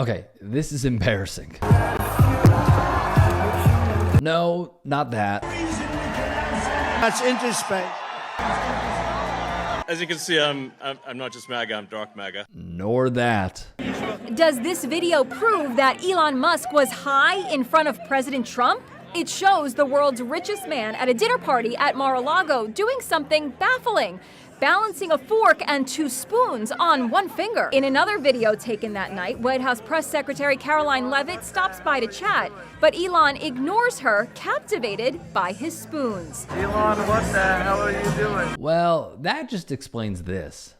Okay, this is embarrassing. No, not that. That's into space. As you can see, I'm not just MAGA, I'm dark MAGA. Nor that. Does this video prove that Elon Musk was high in front of President Trump? It shows the world's richest man at a dinner party at Mar-a-Lago doing something baffling, balancing a fork and 2 spoons on one finger. In another video taken that night, White House Press Secretary Caroline Leavitt stops by to chat, but Elon ignores her, captivated by his spoons. Elon, what the hell are you doing? Well, that just explains this.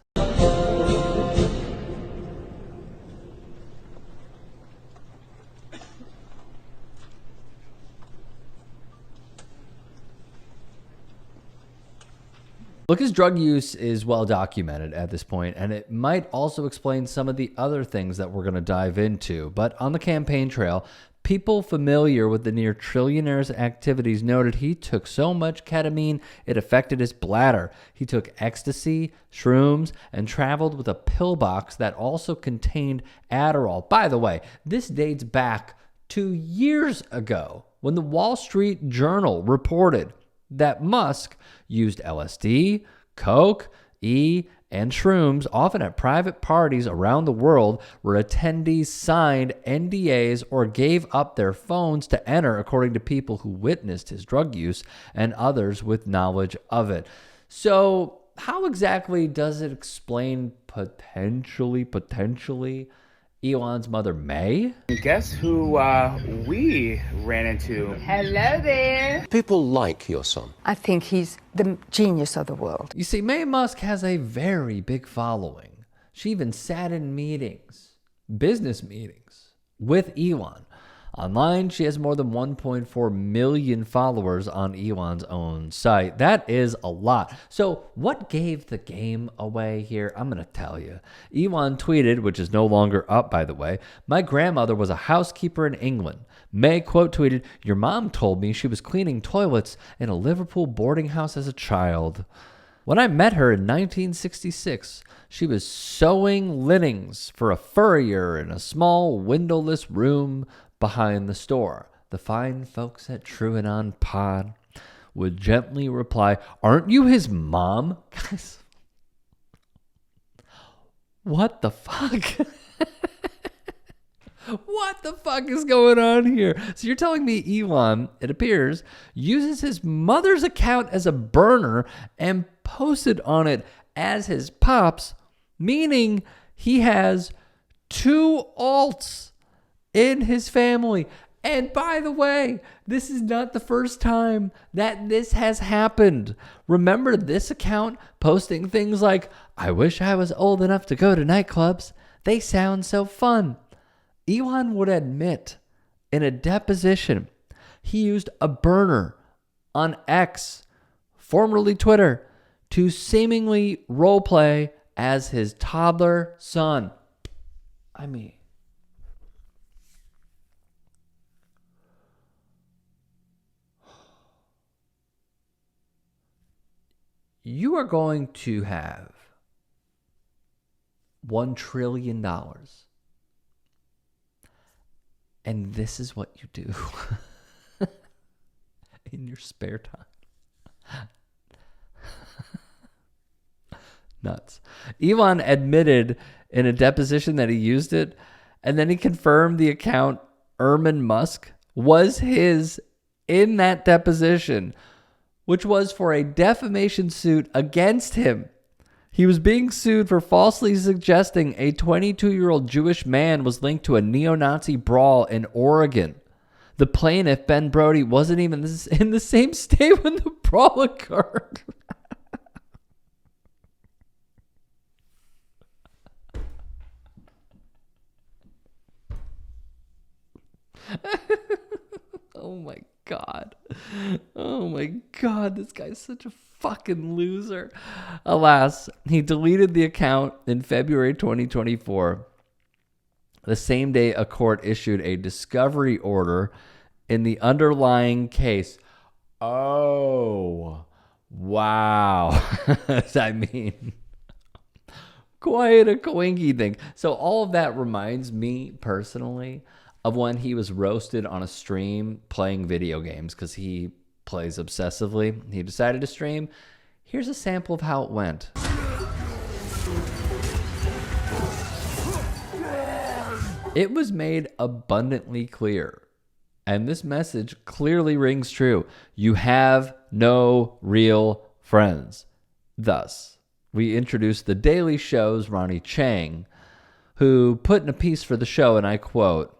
Look, his drug use is well documented at this point, and it might also explain some of the other things that we're going to dive into. But on the campaign trail, people familiar with the near trillionaire's activities noted he took so much ketamine it affected his bladder. He took ecstasy, shrooms, and traveled with a pillbox that also contained Adderall. By the way, this dates back 2 years ago when the Wall Street Journal reported that Musk used LSD, coke, and shrooms, often at private parties around the world where attendees signed NDAs or gave up their phones to enter, according to people who witnessed his drug use and others with knowledge of it. So how exactly does it explain potentially Elon's mother, May? Guess who we ran into? Hello there. People like your son. I think he's the genius of the world. You see, May Musk has a very big following. She even sat in meetings, business meetings, with Elon. Online, she has more than 1.4 million followers on Elon's own site. That is a lot. So what gave the game away here? I'm going to tell you. Elon tweeted, which is no longer up, by the way, "My grandmother was a housekeeper in England." May quote tweeted, "Your mom told me she was cleaning toilets in a Liverpool boarding house as a child. When I met her in 1966, she was sewing linens for a furrier in a small windowless room behind the store. The fine folks at Truanon Pod would gently reply, 'Aren't you his mom?'" Guys, what the fuck? What the fuck is going on here? So you're telling me Elon, it appears, uses his mother's account as a burner and posted on it as his pops, meaning he has 2 alts in his family. And by the way, this is not the first time that this has happened. Remember this account posting things like, "I wish I was old enough to go to nightclubs. They sound so fun." Elon would admit in a deposition he used a burner on X, formerly Twitter, to seemingly roleplay as his toddler son. I mean, you are going to have $1 trillion. And this is what you do in your spare time. Nuts. Elon admitted in a deposition that he used it, and then he confirmed the account Elon Musk was his in that deposition, which was for a defamation suit against him. He was being sued for falsely suggesting a 22-year-old Jewish man was linked to a neo-Nazi brawl in Oregon. The plaintiff, Ben Brody, wasn't even in the same state when the brawl occurred. Oh my God. Oh my God, this guy's such a fucking loser. Alas, he deleted the account in February 2024, the same day a court issued a discovery order in the underlying case. Oh, wow. I mean, Quite a coinky thing. So all of that reminds me personally of when he was roasted on a stream playing video games because he plays obsessively. He decided to stream. Here's a sample of how it went. It was made abundantly clear, and this message clearly rings true. You have no real friends. Thus, we introduced The Daily Show's Ronnie Chang, who put in a piece for the show, and I quote,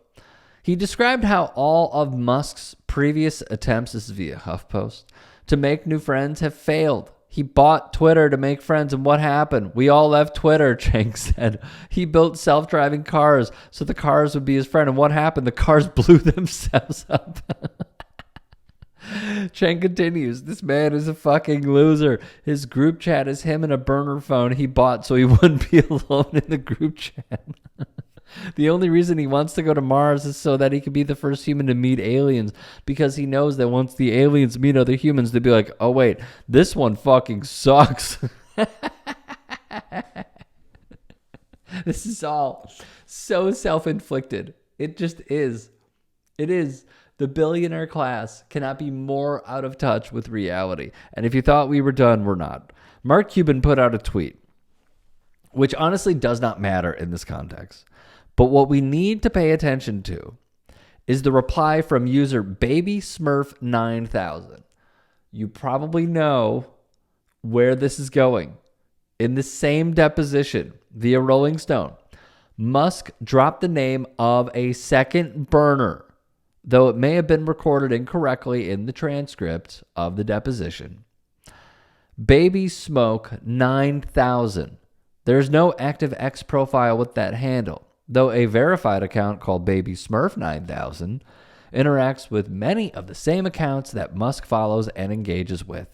he described how all of Musk's previous attempts, this is via HuffPost, to make new friends have failed. He bought Twitter to make friends, and what happened? We all left Twitter, Chang said. He built self-driving cars so the cars would be his friend, and what happened? The cars blew themselves up. Chang continues, this man is a fucking loser. His group chat is him and a burner phone he bought so he wouldn't be alone in the group chat. The only reason he wants to go to Mars is so that he can be the first human to meet aliens, because he knows that once the aliens meet other humans, they'll be like, oh wait, this one fucking sucks. This is all so self-inflicted. It just is. It is. The billionaire class cannot be more out of touch with reality. And if you thought we were done, we're not. Mark Cuban put out a tweet, which honestly does not matter in this context. But what we need to pay attention to is the reply from user BabySmurf9000. You probably know where this is going. In the same deposition via Rolling Stone, Musk dropped the name of a second burner, though it may have been recorded incorrectly in the transcript of the deposition. Baby Smoke 9000. There's no active X profile with that handle, though a verified account called Baby Smurf 9000 interacts with many of the same accounts that Musk follows and engages with,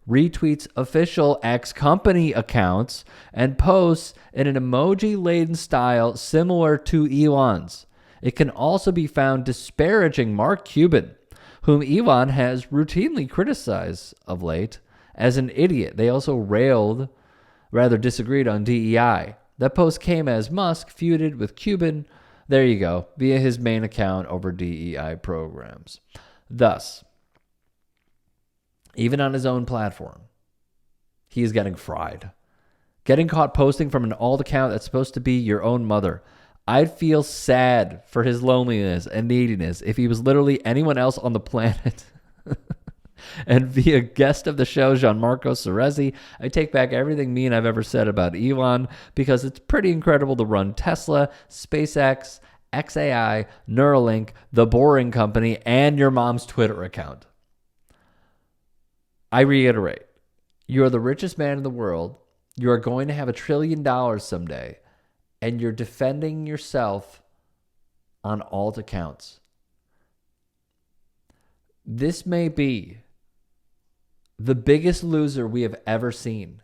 retweets official X company accounts, and posts in an emoji-laden style similar to Elon's. It can also be found disparaging Mark Cuban, whom Elon has routinely criticized of late as an idiot. They also disagreed on DEI. That post came as Musk feuded with Cuban, there you go, via his main account over DEI programs. Thus, even on his own platform, he is getting fried. Getting caught posting from an alt account that's supposed to be your own mother. I'd feel sad for his loneliness and neediness if he was literally anyone else on the planet. And via guest of the show, Gianmarco Cerezi, I take back everything mean I've ever said about Elon, because it's pretty incredible to run Tesla, SpaceX, XAI, Neuralink, The Boring Company, and your mom's Twitter account. I reiterate, you are the richest man in the world. You are going to have $1 trillion someday, and you're defending yourself on alt accounts. This may be the biggest loser we have ever seen,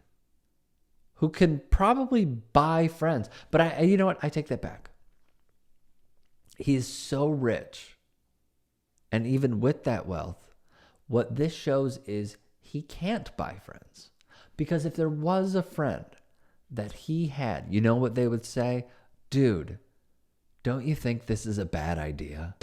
who can probably buy friends. But you know what? I take that back. He is so rich. And even with that wealth, what this shows is he can't buy friends. Because if there was a friend that he had, you know what they would say? Dude, don't you think this is a bad idea?